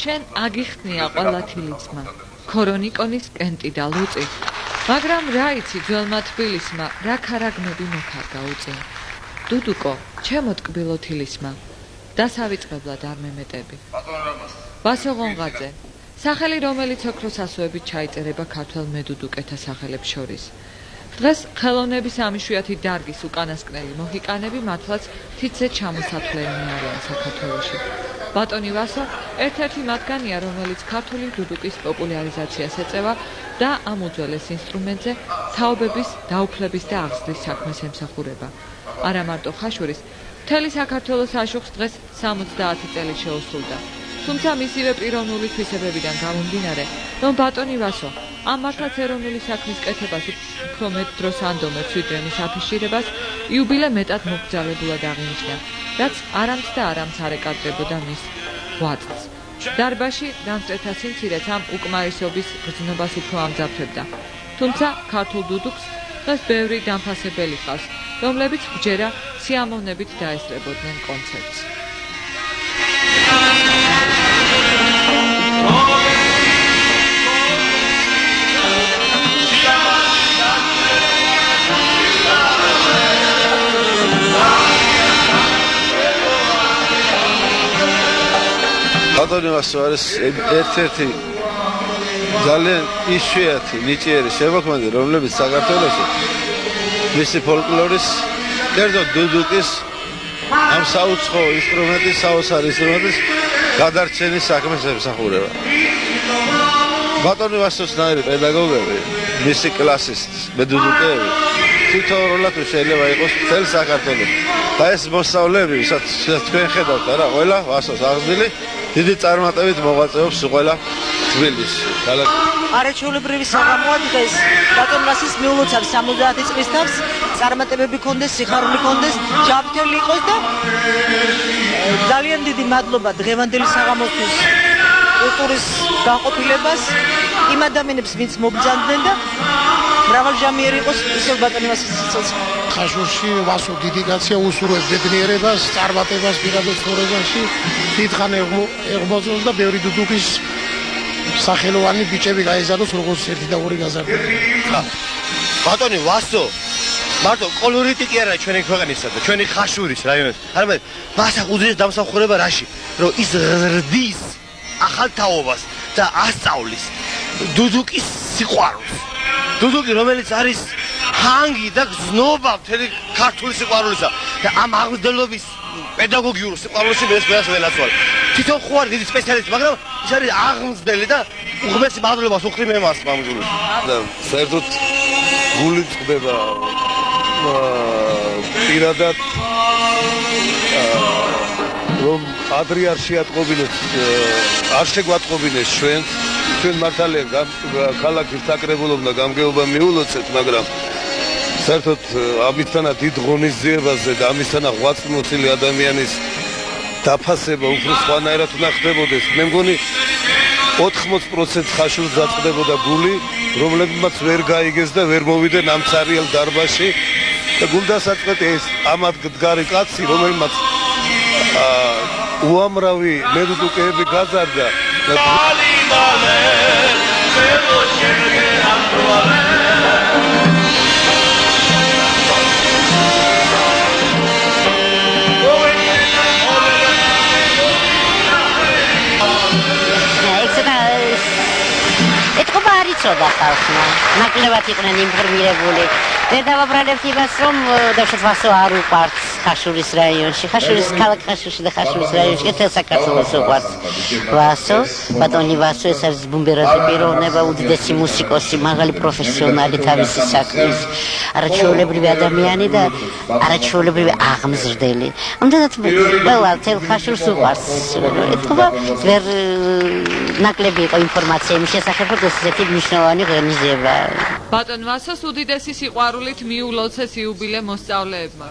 შენ აგიხსნია ყველა თილისმა, ქორონიკონის კენტი და ლუწი, მაგრამ რა იცი ძველმა თბილისმა, რა ქარაგნები მოქარგა უწინ. დუდუკო, ჩემო ტკბილო თილისმა, დასავიწყებლად არ მემეტები. ვასო ღონღაძე, სახელი რომელიც ოქროს ასოებით ჩაიწერება ქართველ მედუდუკეთა სახელებს შორის. დღეს ხელოვნების ამიშვიათი დარგის უკანასკნელი მოჰიკანები მართლაც თითზე ჩამოსათვლელნი არიან საქართველოში. ბატონი ვასო ერთ-ერთი მათგანია, რომელიც ქართული დუდუკის პოპულარიზაციას ეწევა და ამ უძველეს ინსტრუმენტზე თაობების, დაუფლების და აღზრდის საქმეს ემსახურება. არა მარტო ხაშურის, მთელი საქართველოს აშუქს დღეს 70 წელი შეუსრულდა. თუმცა მისივე პიროვნული თვისებებიდან გამომდინარე, რომ ბატონი ვასო ამ მართლაც ეროვნული საქმის კეთებას უფრო მეტ დროს ანდომებს, ვიდრე მის აფიშირებას, იუბილე მეტად მოგზაურებულად აღინიშნა, რაც არამც და არამც არ ეკარგებოდა მის ღვაწლს. დარბაზში დამწრეთა სიმცირეც ამ უკმარისობის გრძნობას უფრო ამძაფრებდა. თუმცა ქართულ დუდუკს დღეს ბევრი დამფასებელი ჰყავს, რომლებიც ჯერა სიამოვნებით დაესწრებოდნენ კონცერტს. ბატონი ვასო არის ერთ-ერთი ძალიან იშვიათი ნიჭიერი შემოქმედი, რომლებიც საქართველოში მისი ფოლკლორის, კერძოდ დუდუკის ამ საუცხო ინსტრუმენტის, საოცარ ინსტრუმენტის გადარჩენის საქმეს ემსახურება. ბატონი ვასოსნაირი პედაგოგები, მისი კლასისტი, მედუდუკეები თითოეულად შეიძლება იყოს მთელ საქართველოში. და ეს მოსწავლეები, ვისაც თქვენ ხედავთ არა, ყველა ვასოს აღზრდილი დიდი წარმატებით მოღვაწეობს ყველა თბილისში. არაჩვეულებრივი საღამოა დღეს. ბატონ ვასის მიულოცავს 70 წლის თავს, წარმატებები ქონდეს, სიხარული ქონდეს, ჯანმრთელი იყოს და ძალიან დიდი მადლობა დღევანდელი საღამოსთვის კულტურის განყოფილებას, იმ ადამიანებს, ვინც მოგზაურდნენ და მრავალჟამიერი იყოს ისევ ბატონი ვასის სიცოცხლე. ხაშურში ვასო დიდი კაცია, უსურვებს ბედნიერებას, წარმატებას პირადად ცხოვრებაში, დიდხან ეღმოწმობს და ბევრი დუდუკის სახელოვანი ბიჭები გაეზარდოს, როგორც 1 და 2 გაზარდებული. ბატონი ვასო მარტო კოლორიტი კი არა ჩვენი ქვეყნისა და ჩვენი ხაშურის რაიონის, არამედ მას უდიდეს დამსახურება რაში, რომ ის ღრდის ახალ თაობას და ასწავლის დუდუკის სიყვარულს. დუდუკი, რომელიც არის ჰანგი და გზნობა მთელი ქართული სიყვარულისა და ამ აღმზრდელობის პედაგოგიურ სიყვარულში მე ეს ვენაცვალე. თვითონ ხო არის დიდი სპეციალისტი, მაგრამ ის არის აღმზრდელი და უღმესი მადლობას უხდი მე მას მამძულებს. და საერთოდ გული წყდება პირადად რომ ადრე არ შეატყობინეს, არ შეგვატყობინეს ჩვენ მართალია ქალაქის საკრებულობნა გამგეობა მიულოცეთ, მაგრამ საერთოდ ამისთანა დიდ ღონისძიებაზე და ამისთანა ღვაწლმოსილი ადამიანის დაფასება უფრო სხვანაირად უნდა ხდებოდეს. მე მგონი 80% ხაშურს დაწყდებოდა გული, რომლებმაც ვერ გაიგეს და ვერ მოვიდნენ ამ ცარიელ დარბაზში და გულდასაწყვეტი ეს ამადგარი კაცი, რომელმაც უამრავი მედუდუკეები გაზარდა და იცოდა ხალხმა, ნაკლებად იყვნენ ინფორმირებული. ვერ დავაბრალებთ იმას, რომ დავშოთ ვასო არ უყვარს ხაშურის რაიონში, ხაშურის ქალაქ ხაშურში და ხაშურის რაიონში მთელ საქართველოს უყვარს ვასო. ბატონი ვასო ეს არის ბუმბერადი პიროვნება, უდიდესი მუსიკოსი, მაღალი პროფესიონალი თავისი საქმის, არაჩვეულებრივი ადამიანი და არაჩვეულებრივი აღმზრდელი. ამდენად ყველა მთელ ხაშურს უყვარს. ეთქობა ვერ ნაკლები იყო ინფორმაცია იმის შესახებ, რომ ესეთი მნიშვნელოვანი ღონისძიება. ბატონ ვასოს უდიდესი სიყვარულით მიულოცეს იუბილე მოსწავლეებმა.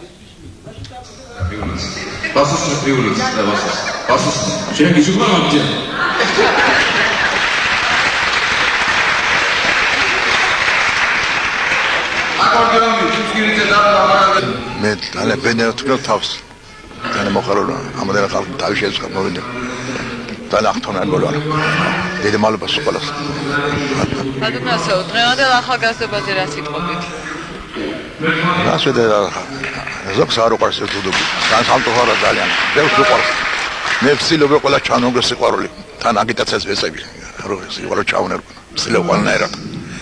ვასოს მიულოცეს და ვასოს შენ გიჟღვა მაგჯა. აკორდეონი თვითგირიце და მე ძალიან ბენერად ვქნევ თავს. ძალიან მოხარულო, ამოდენა ხალხი თავი შეწყა მოვიდა. დაახტონა გოლარი. დიდი მადლობა სულ. ბატონო, დღევანდელ ახალგაზრდობაზე რა სიტყვებით? რასვედა ზოგს არ უყარს ეს დუდუკი. განსამტოხარა ძალიან. ბევრს უყარს. მე ვცდილობ ყველა ჩანოგოს სიყვარული. თან აგიტაციას ვეცები. რო სიყვარული ჩავნერ. ვცდილობ ყველანაირად.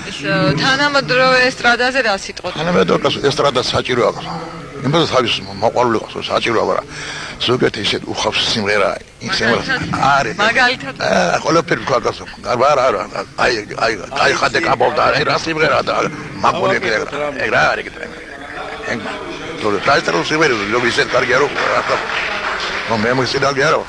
ეს თანამედროვე ესტრადაზე რა სიტყვით? თანამედროვე ესტრადა საჭიროა. იმას თავის მოყვარული ყავს საჭიროა, მაგრამ ზოგადად ისეთ უხავს სიმღერა, არის. მაგალითად ყველაფერი გვქონდა. არა. აი ხადე კაბობდა, რა სიმღერა და მაგონე ეგ რა არის ეგ. ეგ თორე საერთოდ სიმღერა რომ ისეთ კარგია რომ მე მოსიდა გიარო.